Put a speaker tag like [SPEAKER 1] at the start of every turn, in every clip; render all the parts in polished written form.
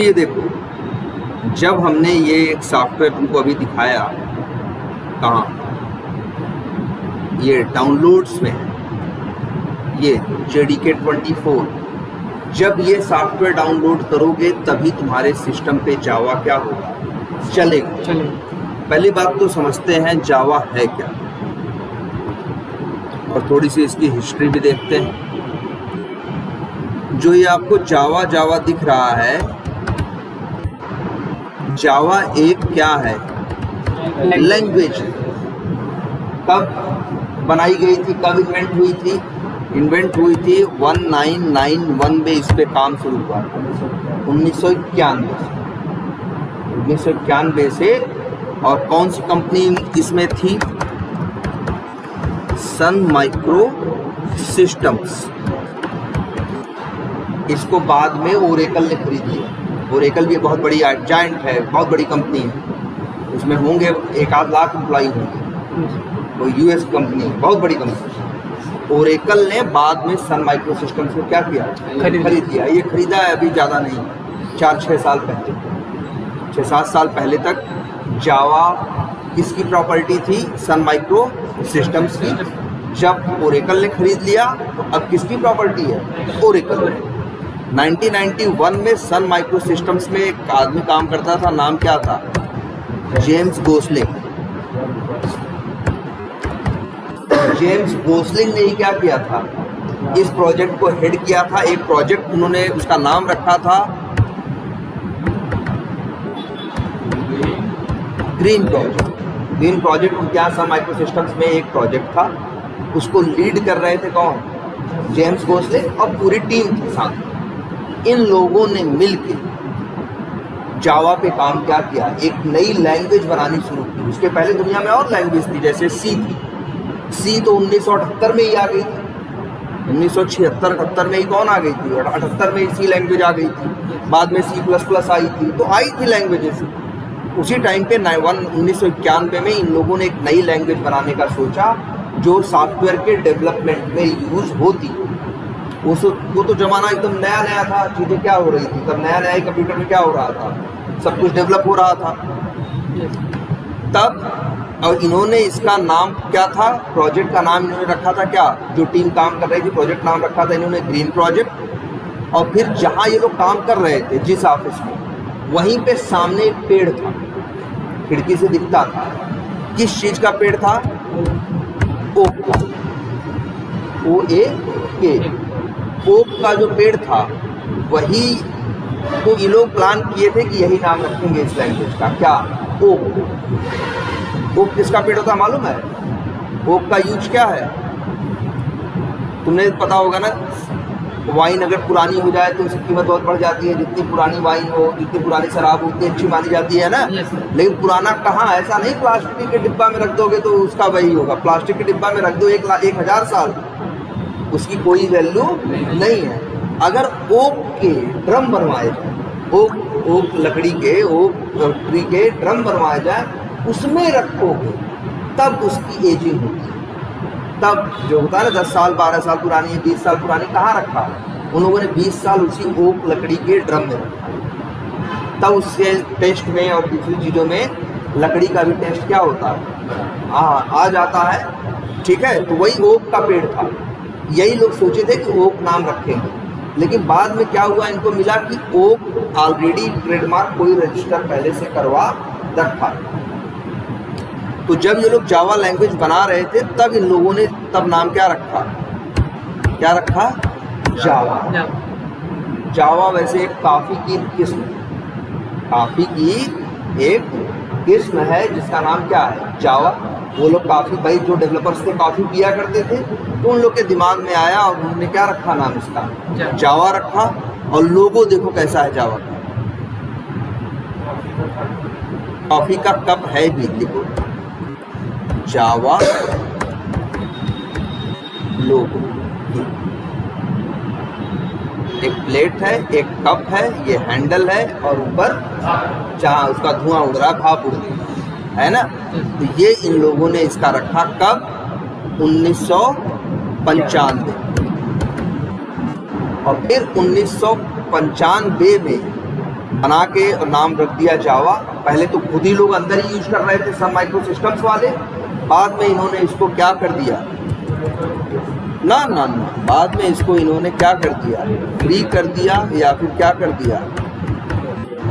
[SPEAKER 1] ये देखो, जब हमने ये एक सॉफ्टवेयर तुमको अभी दिखाया, कहाँ, ये डाउनलोड्स में, ये JDK24, जब ये सॉफ्टवेयर डाउनलोड करोगे तभी तुम्हारे सिस्टम पे जावा क्या होगा, चलेगा। पहली बात तो समझते हैं जावा है क्या, और थोड़ी सी इसकी हिस्ट्री भी देखते हैं। जो ये आपको जावा दिख रहा है, जावा एक क्या है, लैंग्वेज। कब बनाई गई थी, कब इन्वेंट हुई थी? इन्वेंट हुई थी 1991 में इस पे काम शुरू हुआ, 1991 से। और कौन सी कंपनी इसमें थी? Sun micro systems. इसको बाद में ओरेकल ने खरीद लिया। ओरेकल भी बहुत बड़ी जायंट है, बहुत बड़ी कंपनी है, उसमें होंगे 1-8 लाख एम्प्लॉई होंगे, वो यूएस कंपनी है, बहुत बड़ी कंपनी। ओरेकल ने बाद में सन माइक्रो सिस्टम्स को क्या किया, खरीद लिया। ये खरीदा है अभी, ज़्यादा नहीं, 4-6 साल पहले, 6-7 साल पहले तक जावा किसकी प्रॉपर्टी थी? सन माइक्रो सिस्टम्स की। जब ओरेकल ने खरीद लिया तो अब किसकी प्रॉपर्टी है? ओरेकल। 1991 में सन माइक्रो सिस्टम्स में एक आदमी काम करता था, नाम क्या था? James Gosling. जेम्स गोसलिंग ने ही क्या किया था, इस प्रोजेक्ट को हेड किया था। एक प्रोजेक्ट उन्होंने, उसका नाम रखा था ग्रीन प्रोजेक्ट। ग्रीन प्रोजेक्ट उनके यहाँ सन माइक्रो सिस्टम्स में एक प्रोजेक्ट था, उसको लीड कर रहे थे कौन? जेम्स गोसलिंग और पूरी टीम थी साथ। इन लोगों ने मिलके जावा पे काम क्या किया, एक नई लैंग्वेज बनानी शुरू की। उसके पहले दुनिया में और लैंग्वेज थी, जैसे सी थी। सी तो 1978 में ही आ गई थी, 1976-78 में ही कौन आ गई थी? 78 में ही सी लैंग्वेज आ गई थी। बाद में C++ आई थी, तो आई थी लैंग्वेजेस। उसी टाइम पे 1991 में इन लोगों ने एक नई लैंग्वेज बनाने का सोचा, जो सॉफ्टवेयर के डेवलपमेंट में यूज होती। वो तो ज़माना एकदम नया था, चीज़ें क्या हो रही थी तब, नया कंप्यूटर में क्या हो रहा था, सब कुछ डेवलप हो रहा था तब। और इन्होंने इसका नाम क्या था, प्रोजेक्ट का नाम इन्होंने रखा था क्या, जो टीम काम कर रही थी, प्रोजेक्ट नाम रखा था इन्होंने ग्रीन प्रोजेक्ट। और फिर जहाँ ये लोग काम कर रहे थे, जिस ऑफिस में, वहीं पे सामने एक पेड़ था, खिड़की से दिखता था। किस चीज़ का पेड़ था? ओक का, OAK। ओक का जो पेड़ था, वही तो ये लोग प्लान किए थे कि यही नाम रखेंगे इस लैंग्वेज का, क्या? ओक। ओक किसका पेड़ होता मालूम है? ओक का यूज क्या है, तुमने पता होगा ना। वाइन अगर पुरानी हो जाए तो उसकी कीमत बहुत बढ़ जाती है। जितनी पुरानी वाइन हो, जितनी पुरानी शराब हो, उतनी अच्छी मानी जाती है ना। लेकिन पुराना कहाँ, ऐसा नहीं प्लास्टिक के डिब्बा में रख दोगे तो उसका वही होगा। प्लास्टिक के डिब्बा में रख दो 1,000 साल, उसकी कोई वैल्यू नहीं है। अगर ओक के ड्रम बनवाए जाए, ओक लकड़ी के, ओक ट्री के ड्रम बनवाए जाए, उसमें रखोगे तब उसकी एजिंग होती है। तब जो होता है ना 10 साल 12 साल पुरानी, 20 साल पुरानी, कहाँ रखा है? उन लोगों ने 20 साल उसी ओक लकड़ी के ड्रम में रखा। तब उसके टेस्ट में और दूसरी चीज़ों में लकड़ी का भी टेस्ट क्या होता है, आ जाता है। ठीक है, तो वही ओक का पेड़ था। यही लोग सोचे थे कि ओक नाम रखेंगे, लेकिन बाद में क्या हुआ, इनको मिला कि ओक ऑलरेडी ट्रेडमार्क कोई रजिस्टर पहले से करवा रखा। तो जब ये लोग जावा लैंग्वेज बना रहे थे, तब इन लोगों ने तब नाम क्या रखा, जावा। जावा वैसे एक कॉफ़ी की किस्म, कॉफ़ी की एक किस्म है जिसका नाम क्या है, जावा। वो लोग काफ़ी, भाई जो डेवलपर्स थे कॉफ़ी पिया करते थे, तो उन लोग के दिमाग में आया और उन्होंने क्या रखा नाम इसका, जावा रखा। और लोगो देखो कैसा है जावा का, कॉफ़ी का कप है भी, देखो जावा लोगो। एक प्लेट है, एक कप है, ये हैंडल है, और ऊपर जहाँ उसका धुआं उड़ रहा, भाप उड़ रही है ना। तो ये इन लोगों ने इसका रखा कब, 1995। और फिर 1995 में बना के और नाम रख दिया जावा। पहले तो खुद ही लोग अंदर ही यूज कर रहे थे सब माइक्रो सिस्टम्स वाले, बाद में इन्होंने इसको क्या कर दिया ना बाद में इसको इन्होंने क्या कर दिया, फ्री कर दिया या फिर क्या कर दिया,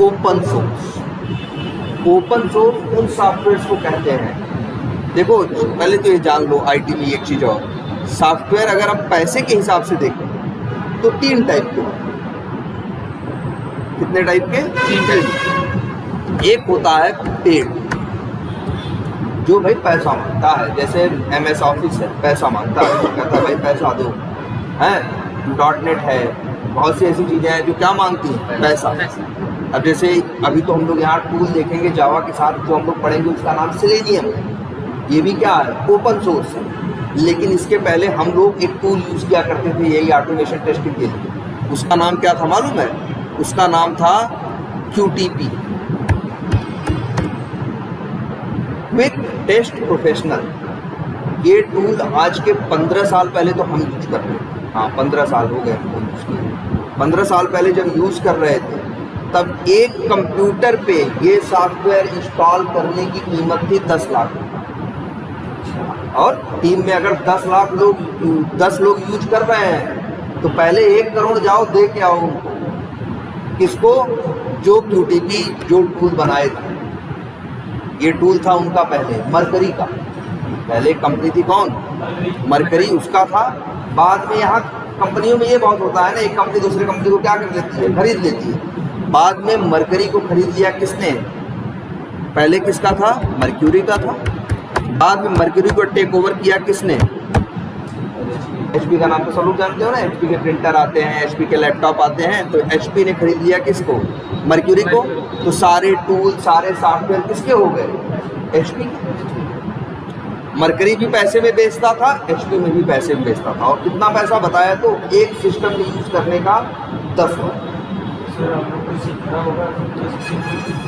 [SPEAKER 1] ओपन सोर्स। ओपन सोर्स उन सॉफ्टवेयर्स को कहते हैं। देखो पहले तो ये जान लो आईटी में एक चीज़ और, सॉफ्टवेयर अगर हम पैसे के हिसाब से देखें तो 3 टाइप के। कितने टाइप के? 3 टाइप। एक होता है पेड, जो भाई पैसा मांगता है, जैसे MS ऑफिस है, पैसा मांगता है, कहता है भाई पैसा दो, हैं .NET है, बहुत सी ऐसी चीज़ें हैं जो क्या मांगती हैं, पैसा। अब जैसे अभी तो हम लोग यहाँ टूल देखेंगे जावा के साथ जो हम लोग पढ़ेंगे उसका नाम सेलेनियम है। ये भी क्या है, ओपन सोर्स है। लेकिन इसके पहले हम लोग एक टूल यूज़ किया करते थे यही ऑटोमेशन टेस्टिंग के लिए, उसका नाम क्या था मालूम है? उसका नाम था QTP, क्विक टेस्ट प्रोफेशनल। ये टूल आज के 15 साल पहले तो हम यूज कर रहे थे, हाँ 15 साल हो गए हमको यूज़ किए। 15 साल पहले जब यूज़ कर रहे थे तब एक कंप्यूटर पे ये सॉफ्टवेयर इंस्टॉल करने की कीमत थी 10 लाख, और टीम में अगर 10 लोग यूज कर रहे हैं तो पहले 1 करोड़ जाओ दे के आओ उनको। किसको? जो QTP जो टूल बनाए थे। ये टूल था उनका पहले मरकरी का, पहले कंपनी थी कौन? मरकरी, उसका था। बाद में यहाँ कंपनियों में ये बहुत होता है ना, एक कंपनी दूसरे कंपनी को क्या कर लेती है, खरीद लेती है। बाद में मरकरी को खरीद लिया किसने? पहले किसका था? मर्क्यूरी का था। बाद में मर्क्यूरी को टेक ओवर किया किसने? HP का नाम तो सब लोग जानते हो ना, HP के प्रिंटर आते हैं, HP के लैपटॉप आते हैं, तो HP ने खरीद लिया किसको? मर्क्यूरी को। तो सारे टूल सारे सॉफ्टवेयर किसके हो गए? HP के। मर्करी भी पैसे में बेचता था, HP में भी पैसे में बेचता था। और कितना पैसा बताया तो एक सिस्टम में यूज करने का 10 रुपये।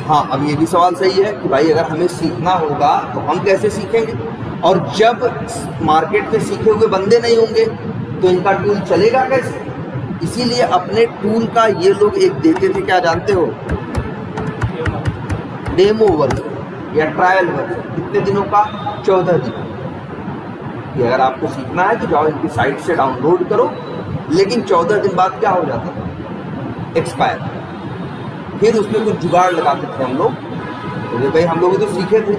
[SPEAKER 1] हाँ, अब ये भी सवाल सही है कि भाई अगर हमें सीखना होगा तो हम कैसे सीखेंगे? और जब मार्केट में सीखे हुए बंदे नहीं होंगे तो इनका टूल चलेगा कैसे? इसीलिए अपने टूल का ये लोग एक देते थे, क्या जानते हो? डेमो वर्जन या ट्रायल वर्जन। कितने दिनों का? 14 दिन। कि अगर आपको सीखना है तो जाओ इनकी साइट से डाउनलोड करो, लेकिन 14 दिन बाद क्या हो जाता था? एक्सपायर। फिर उसमें कुछ जुगाड़ लगाते थे हम लोग, तो भाई हम लोग तो सीखे थे,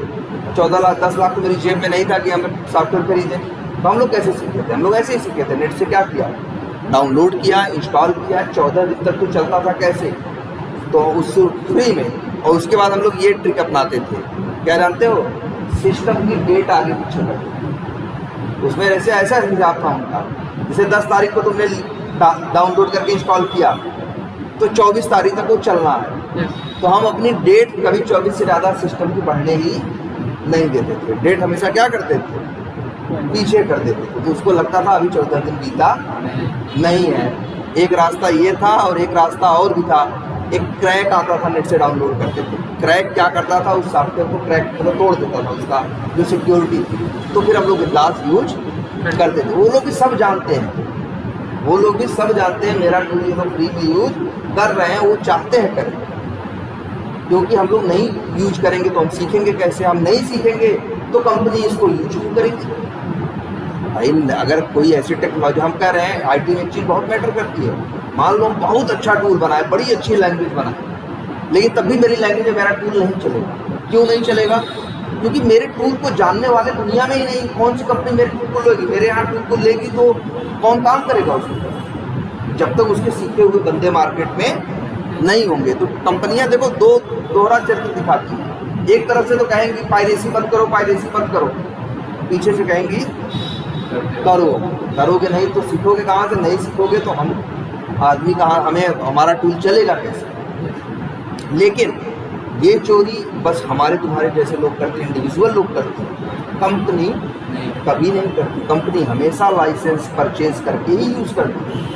[SPEAKER 1] 14 लाख 10 लाख तो मेरी जेब में नहीं था कि हम सॉफ्टवेयर खरीदें, तो हम लोग कैसे सीखे थे? हम लोग ऐसे ही सीखे थे, नेट से क्या किया, डाउनलोड किया, इंस्टॉल किया, 14 दिन तक तो चलता था। कैसे? तो उस फ्री में। और उसके बाद हम लोग ये ट्रिक अपनाते थे, क्या जानते हो? सिस्टम की डेट आगे पीछे कर, उसमें ऐसे ऐसा हिसाब था उनका, जैसे 10 तारीख को तुमने डाउनलोड करके इंस्टॉल किया तो 24 तारीख तक वो चलना है। तो हम अपनी डेट कभी 24 से ज़्यादा सिस्टम की बढ़ने ही नहीं देते थे। डेट हमेशा क्या करते थे? पीछे कर देते थे। तो उसको लगता था अभी 14 दिन बीता नहीं है। एक रास्ता ये था और एक रास्ता और भी था। एक क्रैक आता था, नेट से डाउनलोड करते थे। क्रैक क्या करता था? उस सॉफ्टवेयर को क्रैक मतलब तोड़ देता था, उसका जो सिक्योरिटी थी। तो फिर हम लोग ग्लास यूज करते थे। वो लोग भी सब जानते हैं, वो लोग भी सब जानते हैं मेरा टूल ये लोग फ्री में यूज कर रहे हैं, वो चाहते हैं करें, क्योंकि हम लोग नहीं यूज करेंगे तो हम सीखेंगे कैसे? हम नहीं सीखेंगे तो कंपनी इसको यूज क्यों करेगी? भाई अगर कोई ऐसी टेक्नोलॉजी, हम कह रहे हैं आईटी में एक चीज़ बहुत मैटर करती है। मान लो हम बहुत अच्छा टूल बनाए, बड़ी अच्छी लैंग्वेज बनाए, लेकिन तब भी मेरी लैंग्वेज में मेरा टूल नहीं चलेगा। क्यों नहीं चलेगा? क्योंकि मेरे टूल को जानने वाले दुनिया में ही नहीं। कौन सी कंपनी मेरे टूल को लेगी? मेरे यहाँ टूल को लेगी तो कौन काम करेगा उसको? जब तक उसके सीखे हुए बंदे मार्केट में नहीं होंगे। तो कंपनियां देखो दोहरा चरित्र दिखाती हैं। एक तरफ से तो कहेंगी पायरेसी बंद करो, पायरेसी बंद करो, पीछे से कहेंगी करोगे नहीं तो सीखोगे कहाँ से? नहीं सीखोगे तो हम आदमी कहाँ, हमें हमारा टूल चलेगा कैसे? लेकिन ये चोरी बस हमारे तुम्हारे जैसे लोग करते हैं, इंडिविजुअल लोग करते हैं, कंपनी कभी नहीं करती। कंपनी हमेशा लाइसेंस परचेज करके ही यूज़ करती है।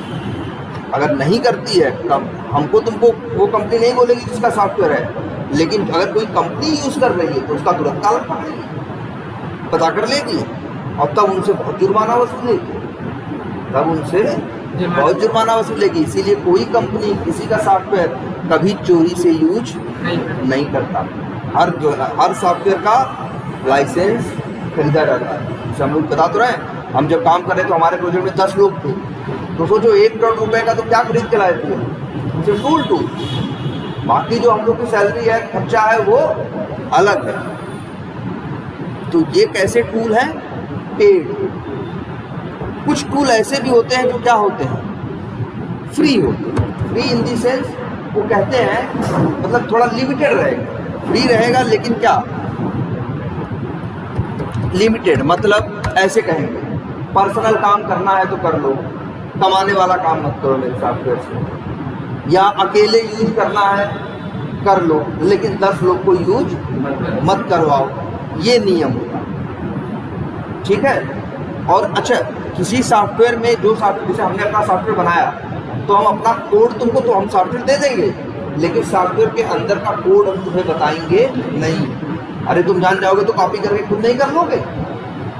[SPEAKER 1] अगर नहीं करती है तब हमको तुमको वो कंपनी नहीं बोलेगी जिसका सॉफ्टवेयर है, लेकिन अगर कोई कंपनी यूज़ कर रही है तो उसका तुरंत ताला पकड़ेगी, पता कर लेगी और तब उनसे बहुत जुर्माना वसूलेगी, तब उनसे बहुत जुर्माना वसूलेगी। इसीलिए कोई कंपनी किसी का सॉफ्टवेयर कभी चोरी से यूज नहीं करता। हर सॉफ्टवेयर का लाइसेंस खरीदा जाता है। जैसे हम लोग बता तो रहे हैं, हम जब काम कर रहे थे हमारे प्रोजेक्ट में 10 लोग थे, तो सोचो 1 करोड़ रुपए का तो क्या खरीद के लाए थे, सिर्फ टूल। बाकी जो हम लोग की सैलरी है, खर्चा है, वो अलग है। तो ये कैसे टूल हैं? पेड। कुछ टूल ऐसे भी होते हैं जो क्या होते हैं? फ्री होते हैं। फ्री इन दी सेंस वो कहते हैं मतलब थोड़ा लिमिटेड रहेगा। फ्री रहेगा लेकिन क्या लिमिटेड, मतलब ऐसे कहेंगे पर्सनल काम करना है तो कर लो, कमाने वाला काम मत करो मेरे सॉफ्टवेयर से, या अकेले यूज करना है कर लो लेकिन 10 लोग को यूज मत करवाओ, ये नियम होगा। ठीक है। और अच्छा, किसी सॉफ्टवेयर में जो सॉफ्टवेयर, जैसे हमने अपना सॉफ्टवेयर बनाया तो हम अपना कोड तुमको तो हम सॉफ्टवेयर दे देंगे, लेकिन सॉफ्टवेयर के अंदर का कोड हम तुम्हें बताएंगे नहीं। अरे तुम जान जाओगे तो कॉपी करके खुद नहीं कर लोगे।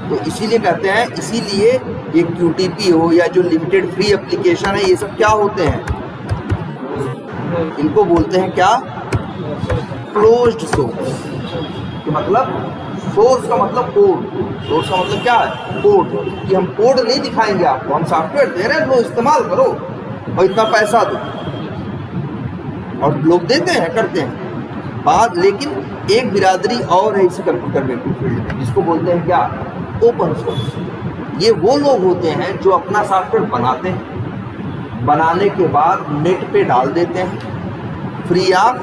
[SPEAKER 1] तो इसीलिए कहते हैं, इसीलिए ये QTP हो या जो लिमिटेड फ्री एप्लीकेशन है, ये सब क्या होते हैं? इनको बोलते हैं क्या? Closed source. मतलब सोर्स का मतलब कोड, सोर्स का मतलब क्या है? कोड। कि हम कोड नहीं दिखाएंगे आपको, हम सॉफ्टवेयर दे रहे हैं, लो इस्तेमाल करो और इतना पैसा दो। और लोग देते हैं, करते हैं बात। लेकिन एक बिरादरी और है इसी कंप्यूटर नेटवर्क फील्ड में, जिसको बोलते हैं क्या? Open source. ये वो लोग होते हैं जो अपना सॉफ्टवेयर बनाते हैं, बनाने के बाद नेट पे डाल देते हैं फ्री ऑफ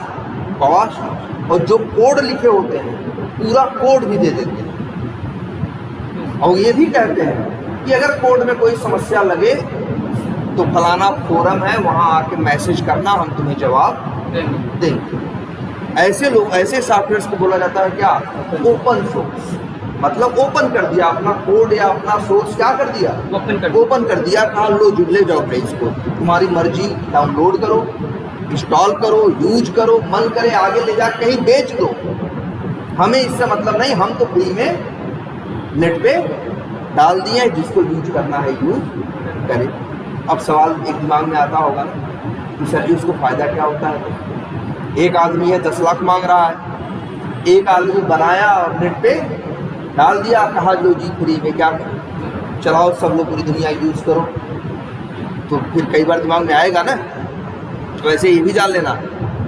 [SPEAKER 1] कॉस्ट, और जो कोड लिखे होते हैं पूरा कोड भी दे देते हैं। और ये भी कहते हैं कि अगर कोड में कोई समस्या लगे तो फलाना फोरम है, वहाँ आके मैसेज करना, हम तुम्हें जवाब देंगे। ऐसे लोग, ऐसे सॉफ्टवेयर को बोला जाता है क्या? Open source. मतलब ओपन कर दिया अपना कोड या अपना सोर्स, क्या कर दिया? ओपन कर दिया। कहा लो ले जाओ भाई, इसको तुम्हारी मर्जी, डाउनलोड करो, इंस्टॉल करो, यूज करो, मन करे आगे ले जा कहीं बेच दो, हमें इससे मतलब नहीं, हम तो फ्री में नेट पे डाल दिए हैं, जिसको यूज करना है यूज करे। अब सवाल एक दिमाग में आता होगा कि सर जी उसको फ़ायदा क्या होता है? एक आदमी है 10 लाख मांग रहा है, एक आदमी बनाया और नेट पे डाल दिया, कहा लो जी फ्री में, क्या करें, चलाओ सब लोग पूरी दुनिया यूज़ करो। तो फिर कई बार दिमाग में आएगा ना। तो ऐसे ये भी जान लेना,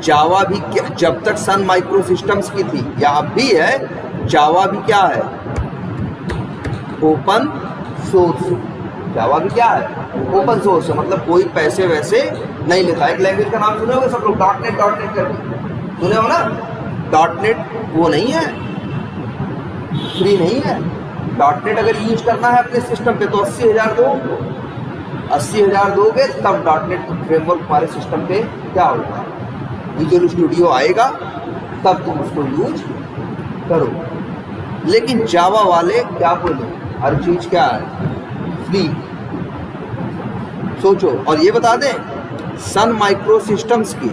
[SPEAKER 1] जावा भी जब तक सन माइक्रो सिस्टम्स की थी या अब भी है, जावा भी क्या है? Open source. जावा भी क्या है? ओपन सोर्स है। मतलब कोई पैसे वैसे नहीं लेता। एक लैंग्वेज का नाम सुने होंगे सब लोग, डॉटनेट करके सुने हो ना? डॉटनेट वो नहीं है, फ्री नहीं है। डॉटनेट अगर यूज करना है अपने सिस्टम पे तो 80,000 दो, 80,000 दोगे तब डॉटनेट फ्रेमवर्क हमारे सिस्टम पे क्या होगा? विजुअल स्टूडियो आएगा, तब तुम उसको यूज करो। लेकिन जावा वाले क्या बोले? हर चीज़ क्या है? फ्री। सोचो। और ये बता दें, सन माइक्रो सिस्टम्स की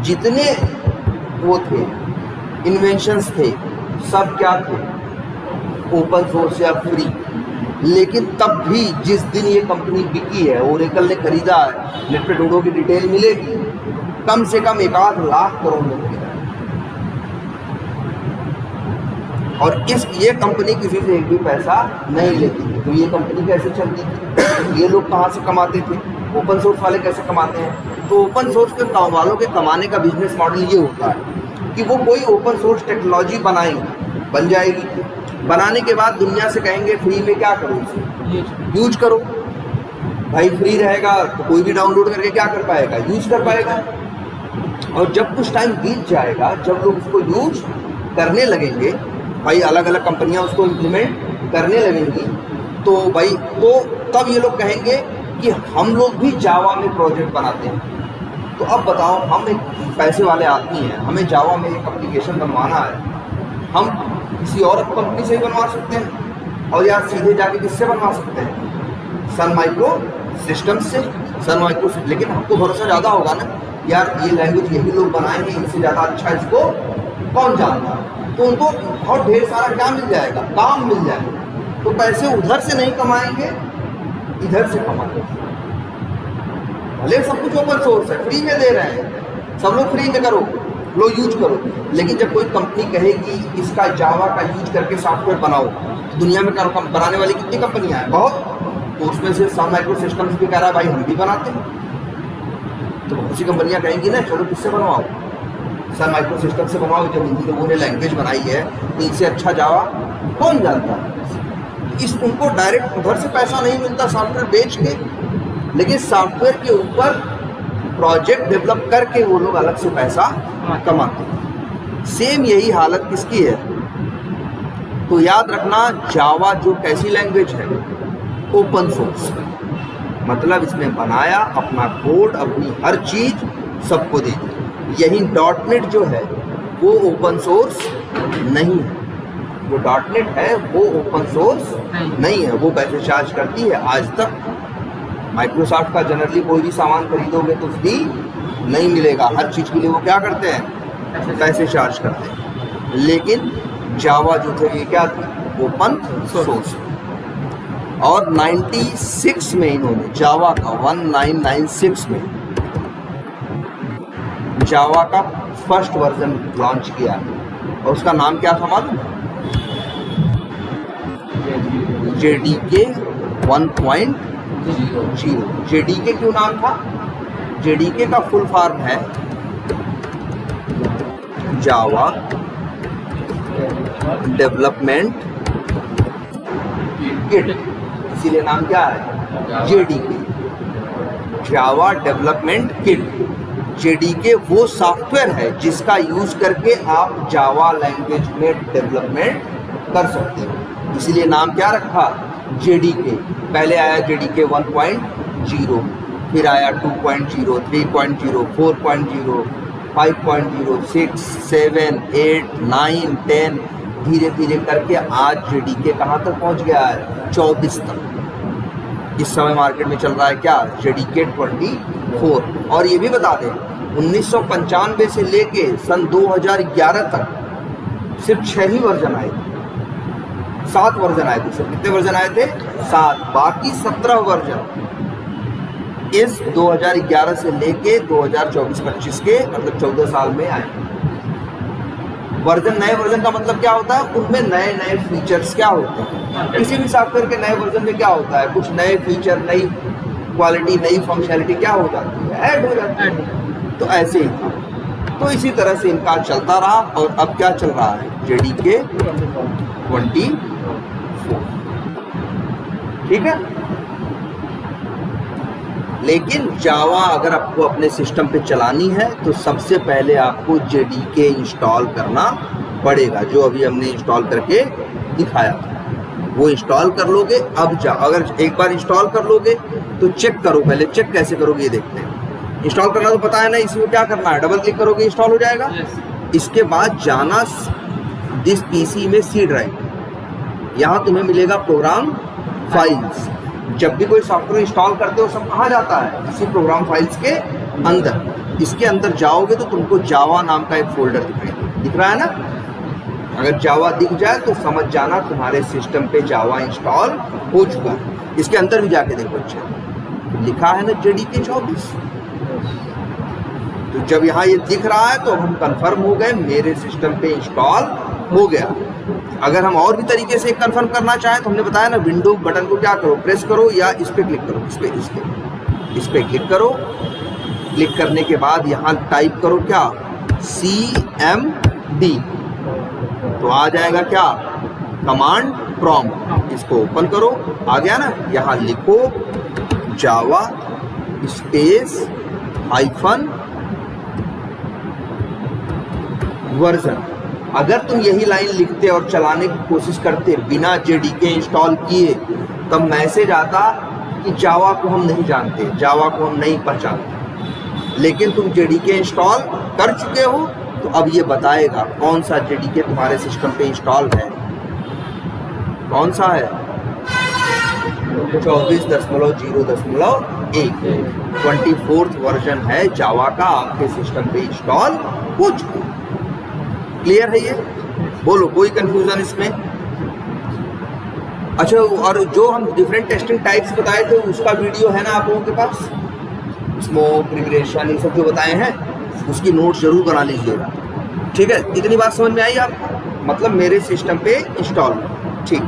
[SPEAKER 1] जितने वो थे इन्वेंशंस थे, सब क्या थे? ओपन सोर्स या फ्री। लेकिन तब भी जिस दिन ये कंपनी बिकी है, ओरेकल ने खरीदा है, नेट पे ढूंढोगे डिटेल मिलेगी, कम से कम 1-8 लाख करोड़ में खरीदा। और ये कंपनी किसी से एक भी पैसा नहीं लेती थी। तो ये कंपनी कैसे चलती थी? ये लोग कहाँ से कमाते थे? ओपन सोर्स वाले कैसे कमाते हैं? तो ओपन सोर्स के वालों के कमाने का बिजनेस मॉडल ये होता है कि वो कोई ओपन सोर्स टेक्नोलॉजी बनाएंगे, बन जाएगी, बनाने के बाद दुनिया से कहेंगे फ्री में क्या करो, इसे यूज करो। भाई फ्री रहेगा तो कोई भी डाउनलोड करके क्या कर पाएगा? यूज कर पाएगा। और जब कुछ टाइम बीत जाएगा, जब लोग उसको यूज करने लगेंगे, भाई अलग अलग कंपनियां उसको इम्प्लीमेंट करने लगेंगी, तो भाई तो तब ये लोग कहेंगे कि हम लोग भी जावा में प्रोजेक्ट बनाते हैं। तो अब बताओ, हम एक पैसे वाले आदमी हैं, हमें जावा में एक एप्लीकेशन बनवाना है, हम किसी और कंपनी से ही बनवा सकते हैं, और यार सीधे जाके किससे बनवा सकते हैं? सन माइक्रो सिस्टम्स से। सन माइक्रो, लेकिन हमको भरोसा ज़्यादा होगा ना, यार ये लैंग्वेज यही लोग बनाएंगे, इनसे ज़्यादा अच्छा इसको कौन जानता है। तो उनको और ढेर सारा क्या मिल जाएगा? काम मिल जाएगा। तो पैसे उधर से नहीं कमाएंगे, इधर से कमाएंगे। भले सब कुछ ओपन सोर्स है, फ्री में दे रहे हैं, सब लोग फ्री में करो, लो यूज करो। लेकिन जब कोई कंपनी कहे कि इसका जावा का यूज करके सॉफ्टवेयर बनाओ, दुनिया में बनाने वाली कितनी कंपनियां हैं, बहुत। तो उसमें से सन माइक्रो सिस्टम्स भी कह रहा है भाई हम भी बनाते हैं। तो बहुत सी कंपनियां कहेंगी ना चलो किससे बनवाओ, सन माइक्रो सिस्टम से बनवाओ, जब इन लोगों ने लैंग्वेज बनाई है तो इनसे अच्छा जावा कौन जानता है। उनको डायरेक्ट उधर से पैसा नहीं मिलता सॉफ्टवेयर बेच के, लेकिन सॉफ्टवेयर के ऊपर प्रोजेक्ट डेवलप करके वो लोग अलग से पैसा कमाते हैं। सेम यही हालत किसकी है, तो याद रखना जावा जो कैसी लैंग्वेज है, ओपन सोर्स, मतलब इसमें बनाया अपना कोड, अपनी हर चीज सबको दे दी। यही .NET जो है वो ओपन सोर्स नहीं है, वो .NET है वो ओपन सोर्स नहीं है, वो पैसे चार्ज करती है। आज तक माइक्रोसॉफ्ट का जनरली कोई भी सामान खरीदोगे तो फ्री नहीं मिलेगा, हर चीज़ के लिए वो क्या करते हैं, पैसे चार्ज करते हैं। लेकिन जावा जो थे ये क्या थी, ओपन सोर्स। और 96 में इन्होंने जावा का 1996 में जावा का फर्स्ट वर्जन लॉन्च किया, और उसका नाम क्या था मालूम, JDK 1.0। JDK क्यों नाम था, JDK का फुल फॉर्म है जावा डेवलपमेंट किट, इसीलिए नाम क्या है JDK, Java development kit. JDK वो सॉफ्टवेयर है जिसका यूज करके आप जावा लैंग्वेज में डेवलपमेंट कर सकते हो, इसीलिए नाम क्या रखा JDK। पहले आया JDK 1.0, फिर आया 2.0, 3.0, 4.0, 5.0, 6, 7, 8, 9, 10, धीरे धीरे करके आज JDK कहाँ तक पहुँच गया है, 24 तक। इस समय मार्केट में चल रहा है क्या, JDK 24। और ये भी बता दें 1995 से लेके सन 2011 तक सिर्फ 6 ही वर्जन आए थे, 7 वर्जन आए थे सिर्फ। कितने वर्जन आए थे, 7, बाकी 17 वर्जन इस 2011 से लेके 2024-25 के मतलब 14 साल में आए। वर्जन, नए वर्जन का मतलब क्या होता है, उनमें नए नए फीचर्स क्या होते हैं। किसी भी सॉफ्टवेयर के नए वर्जन में क्या होता है, कुछ नए फीचर, नई क्वालिटी, नई फंक्शनलिटी क्या हो जाती है, ऐड हो जाती है। तो ऐसे ही था, तो इसी तरह से इनका चलता रहा। और अब क्या चल रहा है, JDK 24, ठीक है। लेकिन जावा अगर आपको अपने सिस्टम पे चलानी है तो सबसे पहले आपको JDK इंस्टॉल करना पड़ेगा, जो अभी हमने इंस्टॉल करके दिखाया था वो इंस्टॉल कर लोगे। अब अगर एक बार इंस्टॉल कर लोगे तो चेक करो, पहले चेक कैसे करोगे ये देखते हैं। इंस्टॉल करना तो पता है ना, इसमें क्या करना है, डबल क्लिक करोगे इंस्टॉल हो जाएगा। इसके बाद जाना दिस PC में C ड्राइव, यहाँ तुम्हें मिलेगा प्रोग्राम फाइल्स। जब भी कोई सॉफ्टवेयर इंस्टॉल करते हो सब कहाँ जाता है, इसी प्रोग्राम फाइल्स के अंदर। इसके अंदर जाओगे तो तुमको जावा नाम का एक फोल्डर दिख रहा है ना, अगर जावा दिख जाए तो समझ जाना तुम्हारे सिस्टम पे जावा इंस्टॉल हो चुका है। इसके अंदर भी जाके देखो, अच्छा लिखा है ना JDK 24। तो जब यहाँ ये दिख रहा है तो हम कंफर्म हो गए मेरे सिस्टम पे इंस्टॉल हो गया। अगर हम और भी तरीके से कंफर्म करना चाहें तो हमने बताया ना, विंडो बटन को क्या करो, प्रेस करो या इस पे क्लिक करो, इस पे क्लिक करो। क्लिक करने के बाद यहाँ टाइप करो क्या, CMD, तो आ जाएगा क्या, कमांड प्रॉम्प्ट। इसको ओपन करो, आ गया ना। यहाँ लिखो जावा स्पेस हाइफन वर्जन। अगर तुम यही लाइन लिखते और चलाने की कोशिश करते बिना JDK इंस्टॉल किए, तब मैसेज आता कि जावा को हम नहीं जानते, जावा को हम नहीं पहचानते। लेकिन तुम JDK इंस्टॉल कर चुके हो तो अब ये बताएगा कौन सा JDK तुम्हारे सिस्टम पे इंस्टॉल है, कौन सा है, 24.0.1 24th वर्जन है जावा का, आपके सिस्टम पे इंस्टॉल हो चुका। क्लियर है ये, बोलो कोई कंफ्यूजन इसमें। अच्छा, और जो हम डिफरेंट टेस्टिंग टाइप्स बताए थे उसका वीडियो है ना आप लोगों के पास, स्मोक, रिग्रेशन, ये सब जो बताए हैं उसकी नोट्स जरूर बना लीजिएगा, ठीक है। इतनी बात समझ में आई आपको, मतलब मेरे सिस्टम पे इंस्टॉल, ठीक।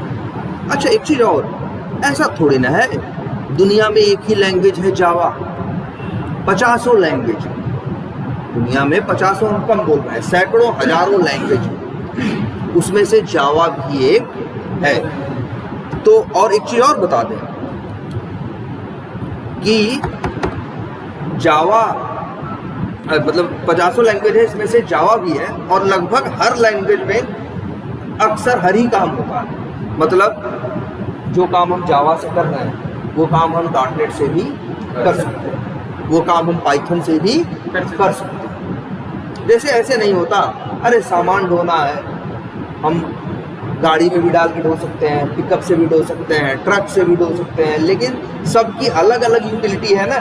[SPEAKER 1] अच्छा एक चीज़ और, ऐसा थोड़ी ना है दुनिया में एक ही लैंग्वेज है जावा, 50 लैंग्वेज दुनिया में, 50 हम कम बोल रहे हैं, सैकड़ों हजारों लैंग्वेज, उसमें से जावा भी एक है। तो और एक चीज़ और बता दें कि जावा मतलब 50 लैंग्वेज है, इसमें से जावा भी है, और लगभग हर लैंग्वेज में अक्सर हर ही काम होता है। मतलब जो काम हम जावा से कर रहे हैं वो काम हम .NET से भी कर सकते हैं, वो काम हम पाइथन से भी कर सकते हैं। जैसे ऐसे नहीं होता, अरे सामान ढोना है, हम गाड़ी में भी डाल के ढो सकते हैं, पिकअप से भी ढो सकते हैं, ट्रक से भी ढो सकते हैं, लेकिन सबकी अलग अलग यूटिलिटी है ना।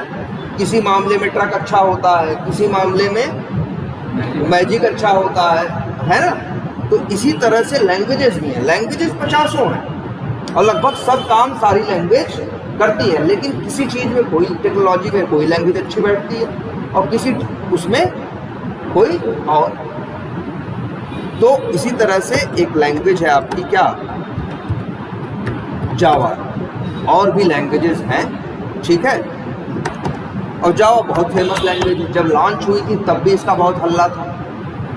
[SPEAKER 1] किसी मामले में ट्रक अच्छा होता है, किसी मामले में मैजिक अच्छा होता है ना। तो इसी तरह से लैंग्वेजेस भी हैं, लैंग्वेजेस 50 हैं और लगभग सब काम सारी लैंग्वेज करती है, लेकिन किसी चीज़ में कोई टेक्नोलॉजी में कोई लैंग्वेज अच्छी बैठती है और किसी उसमें कोई और। तो इसी तरह से एक लैंग्वेज है आपकी क्या, जावा। और भी लैंग्वेजेस हैं, ठीक है। और जावा बहुत फेमस लैंग्वेज है, जब लॉन्च हुई थी तब भी इसका बहुत हल्ला था,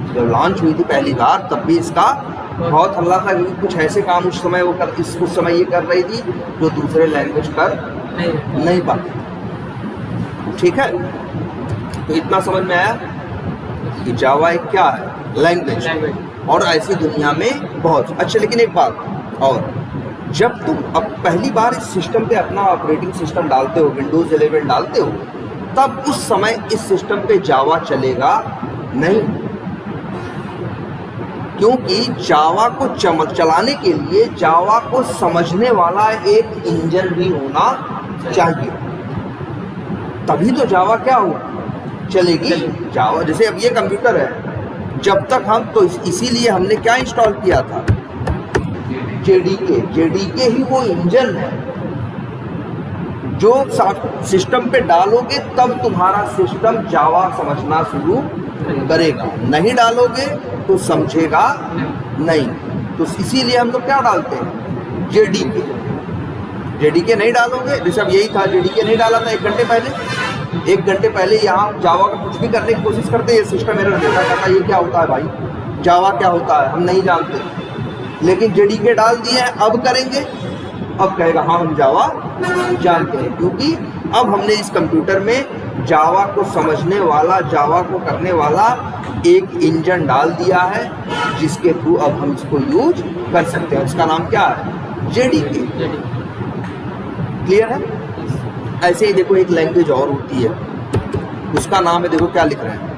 [SPEAKER 1] जब लॉन्च हुई थी पहली बार तब भी इसका बहुत हल्ला था, क्योंकि कुछ ऐसे काम उस समय उस समय ये कर रही थी जो दूसरे लैंग्वेज कर नहीं पाते, ठीक है। तो इतना समझ में आया कि जावा एक क्या है, लैंग्वेज, और ऐसी दुनिया में बहुत। अच्छा लेकिन एक बात और, जब तुम अब पहली बार इस सिस्टम पे अपना ऑपरेटिंग सिस्टम डालते हो, विंडोज 11 डालते हो, तब उस समय इस सिस्टम पे जावा चलेगा नहीं, क्योंकि जावा को चलाने के लिए जावा को समझने वाला एक इंजन भी होना चाहिए, तभी तो जावा क्या हो चलेगी। जावा जैसे अब ये कंप्यूटर है, जब तक हम तो इसीलिए हमने क्या इंस्टॉल किया था, जेडीके ही वो इंजन है जो सिस्टम पे डालोगे तब तुम्हारा सिस्टम जावा समझना शुरू करेगा, नहीं डालोगे तो समझेगा नहीं। तो इसीलिए हम लोग क्या डालते हैं, जेडीके नहीं डालोगे। जैसे अब यही था, जेडीके नहीं डाला था 1 घंटे पहले यहाँ जावा का कुछ भी करने की कोशिश करते, ये सिस्टम एरर देता कहता ये क्या होता है भाई, जावा क्या होता है हम नहीं जानते, लेकिन जेडीके डाल दिए हैं, अब करेंगे, अब कहेगा हाँ हम जावा जानते हैं, क्योंकि अब हमने इस कंप्यूटर में जावा को समझने वाला, जावा को करने वाला एक इंजन डाल दिया है, जिसके थ्रू अब हम इसको यूज कर सकते हैं। उसका नाम क्या है, जेडीके। क्लियर है। ऐसे ही देखो एक लैंग्वेज और होती है, उसका नाम है, देखो क्या लिख रहे हैं,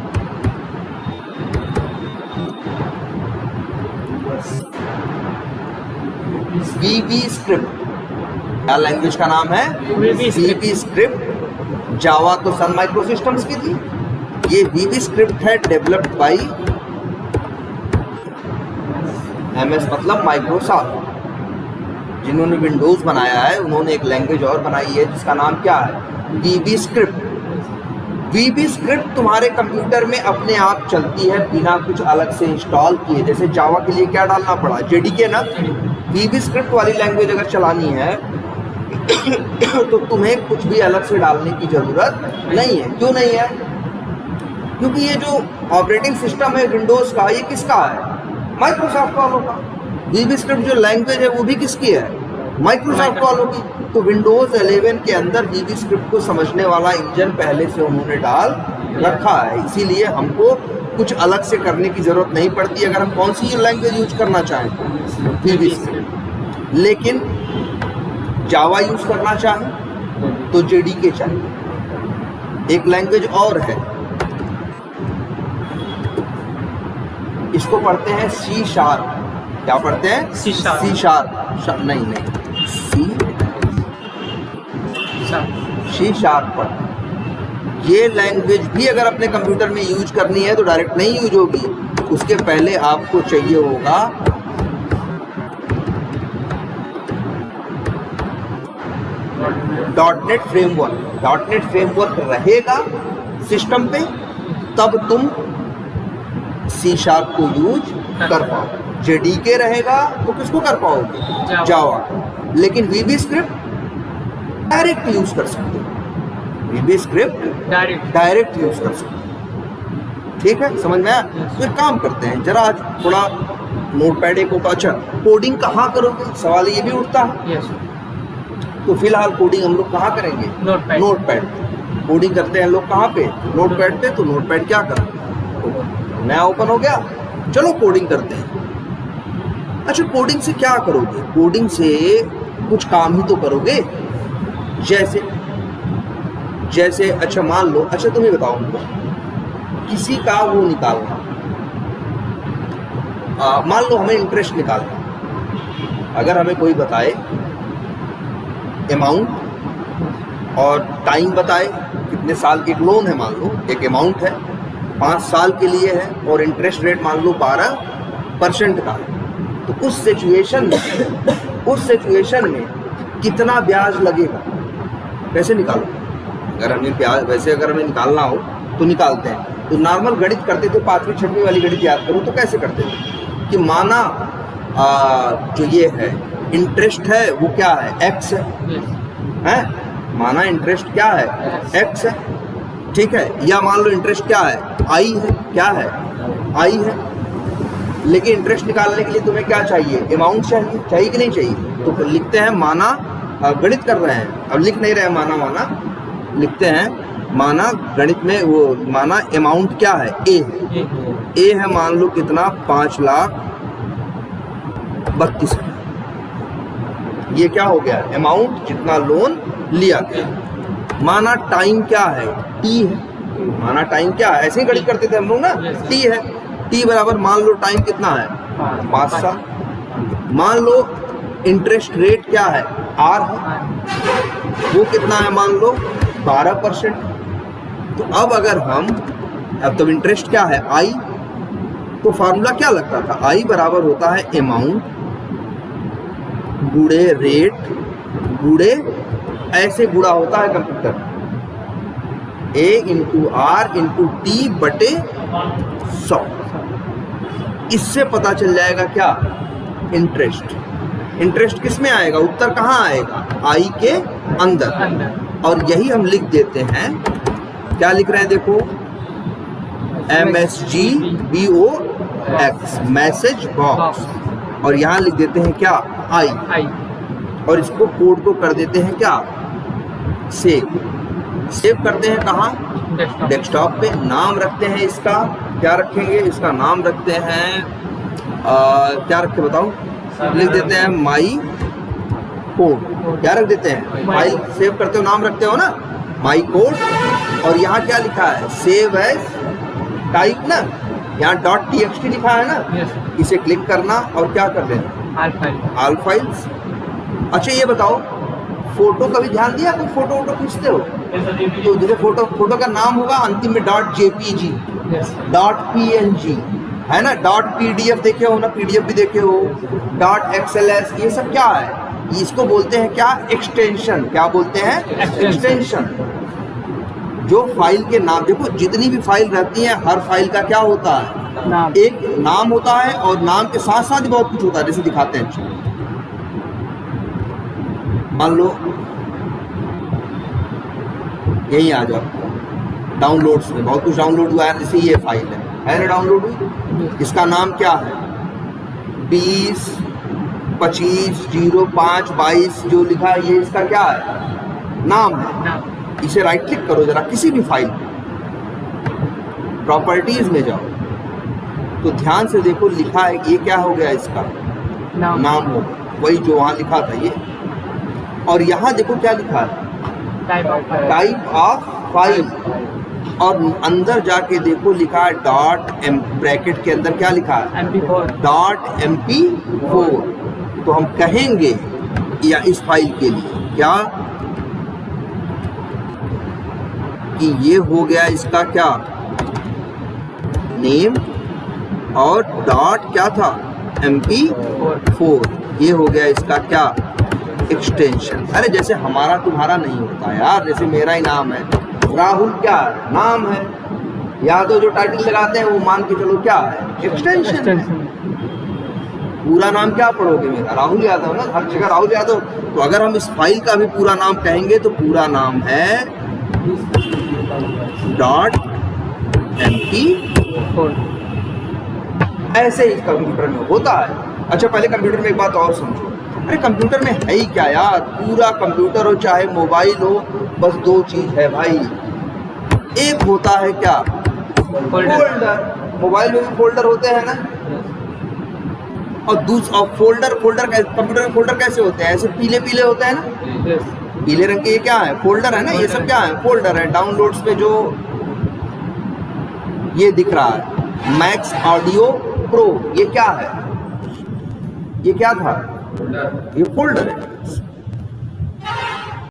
[SPEAKER 1] VB स्क्रिप्ट। क्या लैंग्वेज का नाम है, VB स्क्रिप्ट। जावा तो सन माइक्रो सिस्टम्स की थी, ये VB स्क्रिप्ट है, डेवलप्ड बाय MS मतलब माइक्रोसॉफ्ट। जिन्होंने विंडोज बनाया है उन्होंने एक लैंग्वेज और बनाई है जिसका नाम क्या है, VB स्क्रिप्ट। VB स्क्रिप्ट तुम्हारे कंप्यूटर में अपने आप चलती है बिना कुछ अलग से इंस्टॉल किए। जैसे जावा के लिए क्या डालना पड़ा, जेडीके ना। VB स्क्रिप्ट वाली लैंग्वेज अगर चलानी है तो तुम्हें कुछ भी अलग से डालने की जरूरत नहीं है। क्यों नहीं है, क्योंकि ये जो ऑपरेटिंग सिस्टम है विंडोज का, ये किसका है, माइक्रोसॉफ्ट वालों का। VB स्क्रिप्ट जो लैंग्वेज है वो भी किसकी है, माइक्रोसॉफ्ट वालों की। तो विंडोज 11 के अंदर VB स्क्रिप्ट को समझने वाला इंजन पहले से उन्होंने डाल रखा है, इसीलिए हमको कुछ अलग से करने की जरूरत नहीं पड़ती अगर हम कौन सी लैंग्वेज यूज करना चाहें, VB स्क्रिप्ट। लेकिन जावा यूज करना चाहें तो जेडीके चाहिए। एक लैंग्वेज और है, इसको पढ़ते हैं C#। क्या पढ़ते हैं, C#। नहीं C# पढ़ते हैं। ये लैंग्वेज भी अगर अपने कंप्यूटर में यूज करनी है तो डायरेक्ट नहीं यूज होगी, उसके पहले आपको चाहिए होगा .NET फ्रेमवर्क। .NET फ्रेमवर्क रहेगा सिस्टम पे, तब तुम सी शार्प को यूज कर पाओ। जेडीके रहेगा तो किसको कर पाओगे? जावा। लेकिन वीबी स्क्रिप्ट डायरेक्ट यूज कर सकते हो, वीबी स्क्रिप्ट डायरेक्ट यूज कर सकते हो। ठीक है, समझ में आया? तो एक काम करते हैं, जरा आज थोड़ा नोटपैड एक होगा। अच्छा, कोडिंग कहाँ करोगे, सवाल ये भी उठता है। तो फिलहाल कोडिंग हम लोग कहाँ करेंगे? नोटपैड। कोडिंग करते हैं लोग कहाँ पे? नोटपैड पे। तो नोटपैड क्या करें, नया ओपन हो गया, चलो कोडिंग करते हैं। अच्छा, कोडिंग से क्या करोगे? कोडिंग से कुछ काम ही तो करोगे। जैसे अच्छा मान लो, अच्छा तुम ही बताओ हमको, किसी का वो निकालना, मान लो हमें इंटरेस्ट निकालना। अगर हमें कोई बताए अमाउंट और टाइम बताए, कितने साल की एक लोन है, मान लो एक अमाउंट है 5 साल के लिए है और इंटरेस्ट रेट मान लो 12% का है, तो उस सिचुएशन में कितना ब्याज लगेगा, कैसे निकालो? अगर हमें ब्याज वैसे अगर हमें निकालना हो तो निकालते हैं। तो नॉर्मल गणित करते थे, 5वीं 6वीं वाली गणित याद करो तो कैसे करते थे कि माना जो ये है इंटरेस्ट है वो क्या है, एक्स है, माना इंटरेस्ट क्या है, एक्स है, ठीक है। या मान लो इंटरेस्ट क्या है, आई है, क्या है, आई है। लेकिन इंटरेस्ट निकालने के लिए तुम्हें क्या चाहिए, अमाउंट चाहिए कि नहीं चाहिए? तो लिखते हैं माना, गणित कर रहे हैं, अब लिख नहीं रहे माना लिखते हैं माना, गणित में वो माना अमाउंट क्या है, ए है मान लो कितना, 5,32,000। ये क्या हो गया, अमाउंट जितना लोन लिया गया। माना टाइम क्या है, टी है, माना टाइम क्या है, ऐसे ही गणित करते थे हम लोग ना, टी है, टी बराबर मान लो टाइम कितना है, 5 साल। मान लो इंटरेस्ट रेट क्या है, आर है, वो कितना है, मान लो 12%। तो अब अगर हम, अब तो इंटरेस्ट क्या है, आई, तो फार्मूला क्या लगता था, आई बराबर होता है अमाउंट गुणे रेट गुणे, ऐसे गुणा होता है computer, A into R into T बटे 100। इससे पता चल जाएगा क्या, इंटरेस्ट किस में आएगा, उत्तर कहाँ आएगा, आई के अंदर। और यही हम लिख देते हैं, क्या लिख रहे हैं देखो, MSGBOX, मैसेज बॉक्स, और यहाँ लिख देते हैं क्या, आई, और इसको कोड को कर देते हैं क्या, सेव करते हैं कहाँ, डेस्कटॉप पे। नाम रखते हैं इसका, क्या रखेंगे, इसका नाम रखते हैं क्या रखे बताओ, लिख देते हैं माई कोड, क्या रख देते हैं, फाइल सेव करते हो नाम रखते हो ना, माई कोड। और यहाँ क्या लिखा है, सेव एज टाइप ना, यहाँ .txt लिखा है ना, इसे क्लिक करना और क्या कर देना, ऑल फाइल्स। अच्छा ये बताओ, फोटो का भी ध्यान दिया, कोई फोटो खींचते हो तो जैसे फोटो का नाम होगा अंतिम में .jpg, .png है ना, .pdf देखे हो ना, PDF भी देखे हो, .xls, ये सब क्या है, इसको बोलते हैं क्या, एक्सटेंशन। क्या बोलते हैं, एक्सटेंशन। जो फाइल के नाम, देखो जितनी भी फाइल रहती है, हर फाइल का क्या होता है, एक नाम होता है, और नाम के साथ साथ ही बहुत कुछ होता है, जैसे दिखाते हैं। मान लो यहीं आ जाओ, डाउनलोड्स में बहुत कुछ डाउनलोड हुआ है, जैसे ये फाइल है ना डाउनलोड हुई, इसका नाम क्या है, 20-25-05-22 जो लिखा है, ये इसका क्या है, नाम है। इसे राइट क्लिक करो जरा, किसी भी फाइल, प्रॉपर्टीज में जाओ, तो ध्यान से देखो लिखा है, ये क्या हो गया, इसका नाम हो, वही जो वहाँ लिखा था ये। और यहाँ देखो क्या लिखा है, टाइप ऑफ फाइल, और अंदर जाके देखो लिखा है ब्रैकेट के अंदर क्या लिखा है, .mp4। तो हम कहेंगे या इस फाइल के लिए क्या, कि ये हो गया इसका क्या, नेम, और डॉट क्या था, mp4, ये हो गया इसका क्या, एक्सटेंशन। अरे जैसे हमारा तुम्हारा नहीं होता यार, जैसे मेरा ही नाम है राहुल, क्या नाम है, या तो जो टाइटल लगाते हैं वो मान के चलो क्या है, एक्सटेंशन है। पूरा नाम क्या पढ़ोगे मेरा, राहुल यादव ना, हर जगह राहुल यादव। तो अगर हम इस फाइल का भी पूरा नाम कहेंगे तो पूरा नाम है .mp। ऐसे ही कंप्यूटर में होता है। अच्छा पहले कंप्यूटर में एक बात और समझो, अरे कंप्यूटर में है ही क्या यार, पूरा कंप्यूटर हो चाहे मोबाइल हो, बस दो चीज है भाई। एक होता है क्या, फोल्डर। मोबाइल में भी फोल्डर होते हैं ना, और दूसरा फोल्डर कंप्यूटर में फोल्डर कैसे होते हैं, ऐसे पीले पीले होते हैं ना, पीले रंग के। ये क्या है, फोल्डर है ना, ये सब क्या है, फोल्डर है। डाउनलोड्स पे जो ये दिख रहा है मैक्स ऑडियो प्रो, ये क्या है, ये क्या था, ये फोल्डर है।